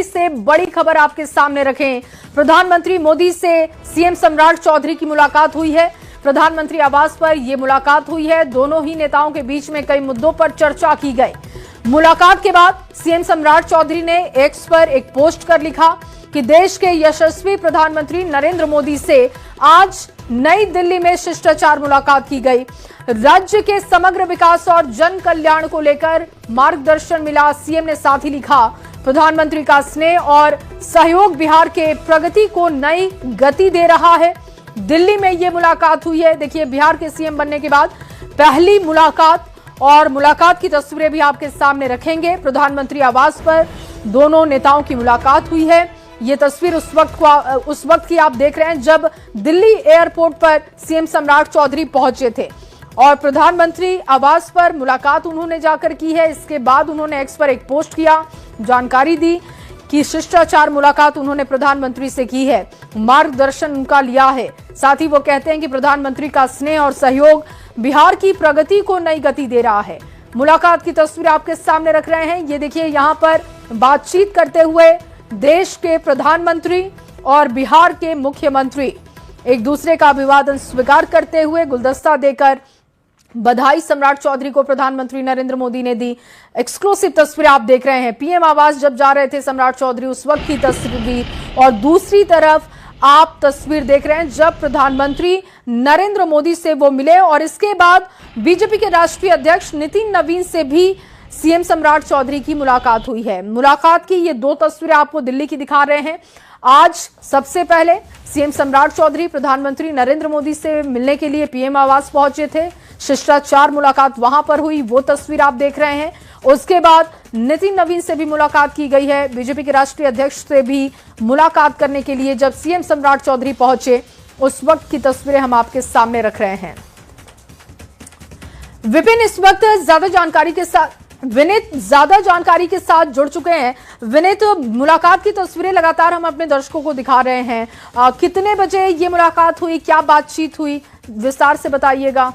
से बड़ी खबर आपके सामने रखें। प्रधानमंत्री मोदी से सीएम सम्राट चौधरी की मुलाकात हुई है। प्रधानमंत्री आवास पर यह मुलाकात हुई है। दोनों ही नेताओं के बीच में कई मुद्दों पर चर्चा की गई। मुलाकात के बाद सीएम सम्राट चौधरी ने एक्स पर एक पोस्ट कर लिखा कि देश के यशस्वी प्रधानमंत्री नरेंद्र मोदी से आज नई दिल्ली में शिष्टाचार मुलाकात की गई। राज्य के समग्र विकास और जन कल्याण को लेकर मार्गदर्शन मिला। सीएम ने साथ ही लिखा, प्रधानमंत्री का स्नेह और सहयोग बिहार के प्रगति को नई गति दे रहा है। दिल्ली में यह मुलाकात हुई है। देखिए, बिहार के सीएम बनने के बाद पहली मुलाकात, और मुलाकात की तस्वीरें भी आपके सामने रखेंगे। प्रधानमंत्री आवास पर दोनों नेताओं की मुलाकात हुई है। ये तस्वीर उस वक्त की आप देख रहे हैं जब दिल्ली एयरपोर्ट पर सीएम सम्राट चौधरी पहुंचे थे और प्रधानमंत्री आवास पर मुलाकात उन्होंने जाकर की है। इसके बाद उन्होंने एक्स पर एक पोस्ट किया, जानकारी दी कि शिष्टाचार मुलाकात उन्होंने प्रधानमंत्री से की है, मार्गदर्शन उनका लिया है। साथ ही वो कहते हैं कि प्रधानमंत्री का स्नेह और सहयोग बिहार की प्रगति को नई गति दे रहा है। मुलाकात की तस्वीर आपके सामने रख रहे हैं। ये देखिए, यहां पर बातचीत करते हुए देश के प्रधानमंत्री और बिहार के मुख्यमंत्री एक दूसरे का अभिवादन स्वीकार करते हुए गुलदस्ता देकर बधाई सम्राट चौधरी को प्रधानमंत्री नरेंद्र मोदी ने दी। एक्सक्लूसिव तस्वीर आप देख रहे हैं। पीएम आवास जब जा रहे थे सम्राट चौधरी, उस वक्त की तस्वीर, और दूसरी तरफ आप तस्वीर देख रहे हैं जब प्रधानमंत्री नरेंद्र मोदी से वो मिले। और इसके बाद बीजेपी के राष्ट्रीय अध्यक्ष नितिन नवीन से भी सीएम सम्राट चौधरी की मुलाकात हुई है। मुलाकात की ये दो तस्वीरें आपको दिल्ली की दिखा रहे हैं। आज सबसे पहले सीएम सम्राट चौधरी प्रधानमंत्री नरेंद्र मोदी से मिलने के लिए पीएम आवास पहुंचे थे। शिष्टाचार मुलाकात वहां पर हुई, वो तस्वीर आप देख रहे हैं। उसके बाद नितिन नवीन से भी मुलाकात की गई है। बीजेपी के राष्ट्रीय अध्यक्ष से भी मुलाकात करने के लिए जब सीएम सम्राट चौधरी पहुंचे, उस वक्त की तस्वीरें हम आपके सामने रख रहे हैं। विपिन इस वक्त विनीत ज्यादा जानकारी के साथ जुड़ चुके हैं। विनीत, मुलाकात की तस्वीरें लगातार हम अपने दर्शकों को दिखा रहे हैं। कितने बजे ये मुलाकात हुई, क्या बातचीत हुई, विस्तार से बताइएगा।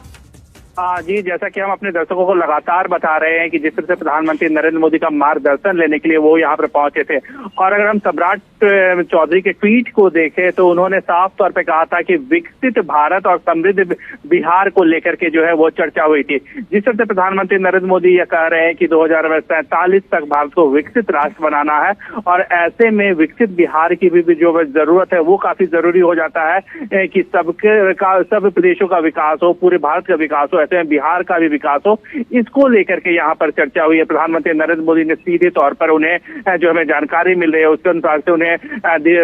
जी, जैसा कि हम अपने दर्शकों को लगातार बता रहे हैं कि जिस तरह से प्रधानमंत्री नरेंद्र मोदी का मार्गदर्शन लेने के लिए वो यहाँ पर पहुंचे थे, और अगर हम सम्राट चौधरी के ट्वीट को देखें तो उन्होंने साफ तौर पे कहा था कि विकसित भारत और समृद्ध बिहार को लेकर के जो है वो चर्चा हुई थी। जिस तरह से प्रधानमंत्री नरेंद्र मोदी ये कह रहे हैं कि 2047 तक भारत को विकसित राष्ट्र बनाना है, और ऐसे में विकसित बिहार की भी जो जरूरत है वो काफी जरूरी हो जाता है कि सब प्रदेशों का विकास हो, पूरे भारत का विकास हो, ऐसे में बिहार का भी विकास हो। इसको लेकर के यहाँ पर चर्चा हुई है। प्रधानमंत्री नरेंद्र मोदी ने सीधे तौर पर उन्हें जो हमें जानकारी मिल रही है उसके अनुसार से उन्हें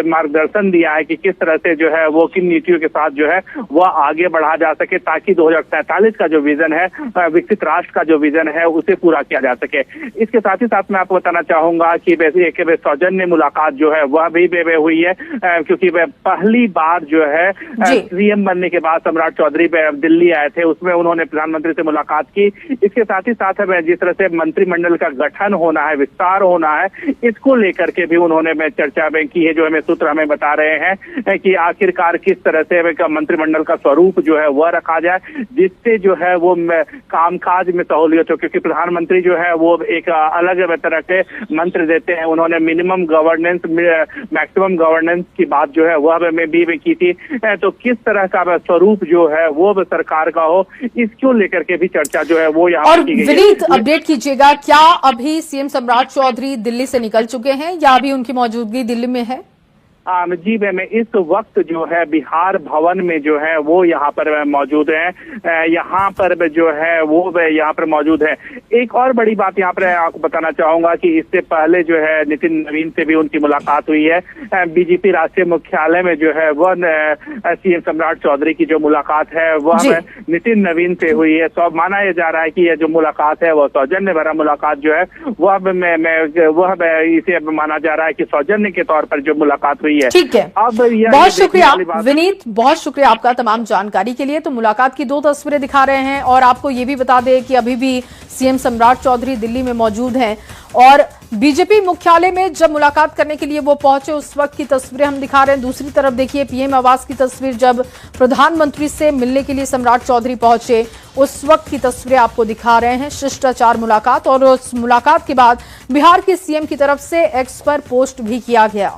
मार्गदर्शन दिया है कि किस तरह से जो है वो किन नीतियों के साथ जो है वह आगे बढ़ा जा सके, ताकि 2047 का जो विजन है, विकसित राष्ट्र का जो विजन है, उसे पूरा किया जा सके। इसके साथ ही साथ मैं आपको बताना चाहूंगा कि वैसे एक सौजन्य मुलाकात जो है वह भी हुई है, क्योंकि वह पहली बार जो है सीएम बनने के बाद सम्राट चौधरी दिल्ली आए थे, उसमें उन्होंने प्रधानमंत्री से मुलाकात की। इसके साथ ही साथ जिस तरह से मंत्रिमंडल का गठन होना है, विस्तार होना है, इसको लेकर के भी उन्होंने चर्चा में की है। जो हमें सूत्र हमें बता रहे हैं कि आखिरकार किस तरह से मंत्रिमंडल का स्वरूप जो है वह रखा जाए, जिससे जो है वो कामकाज में सहूलियत हो, क्योंकि प्रधानमंत्री जो है वो एक अलग तरह के मंत्र देते हैं। उन्होंने मिनिमम गवर्नेंस, मैक्सिमम गवर्नेंस की बात जो है वह में भी की थी। तो किस तरह का स्वरूप जो है वो सरकार का हो, इसको लेकर के भी चर्चा जो है वो यहाँ की गई है। विनीत, अपडेट कीजिएगा, क्या अभी सीएम सम्राट चौधरी दिल्ली से निकल चुके हैं या अभी उनकी मौजूदगी दिल्ली में है? जी, मैं इस वक्त जो है बिहार भवन में जो है वो यहाँ पर मौजूद है। यहाँ पर जो है वो यहाँ पर मौजूद है। एक और बड़ी बात यहाँ पर आपको बताना चाहूंगा कि इससे पहले जो है नितिन नवीन से भी उनकी मुलाकात हुई है। बीजेपी राष्ट्रीय मुख्यालय में जो है वह सीएम सम्राट चौधरी की जो मुलाकात है वह नितिन नवीन से हुई है। तो माना यह जा रहा है कि यह जो मुलाकात है वह सौजन्य भरा मुलाकात जो है वह इसे माना जा रहा है कि सौजन्य के तौर पर जो मुलाकात हुई। ठीक है, बहुत शुक्रिया विनीत, बहुत शुक्रिया आपका तमाम जानकारी के लिए। तो मुलाकात की दो तस्वीरें दिखा रहे हैं और आपको ये भी बता दें कि अभी भी सीएम सम्राट चौधरी दिल्ली में मौजूद हैं और बीजेपी मुख्यालय में जब मुलाकात करने के लिए वो पहुंचे उस वक्त की तस्वीरें हम दिखा रहे हैं। दूसरी तरफ देखिए पीएम आवास की तस्वीर, जब प्रधानमंत्री से मिलने के लिए सम्राट चौधरी पहुंचे उस वक्त की तस्वीरें आपको दिखा रहे हैं। शिष्टाचार मुलाकात, और उस मुलाकात के बाद बिहार के सीएम की तरफ से एक्स पर पोस्ट भी किया गया।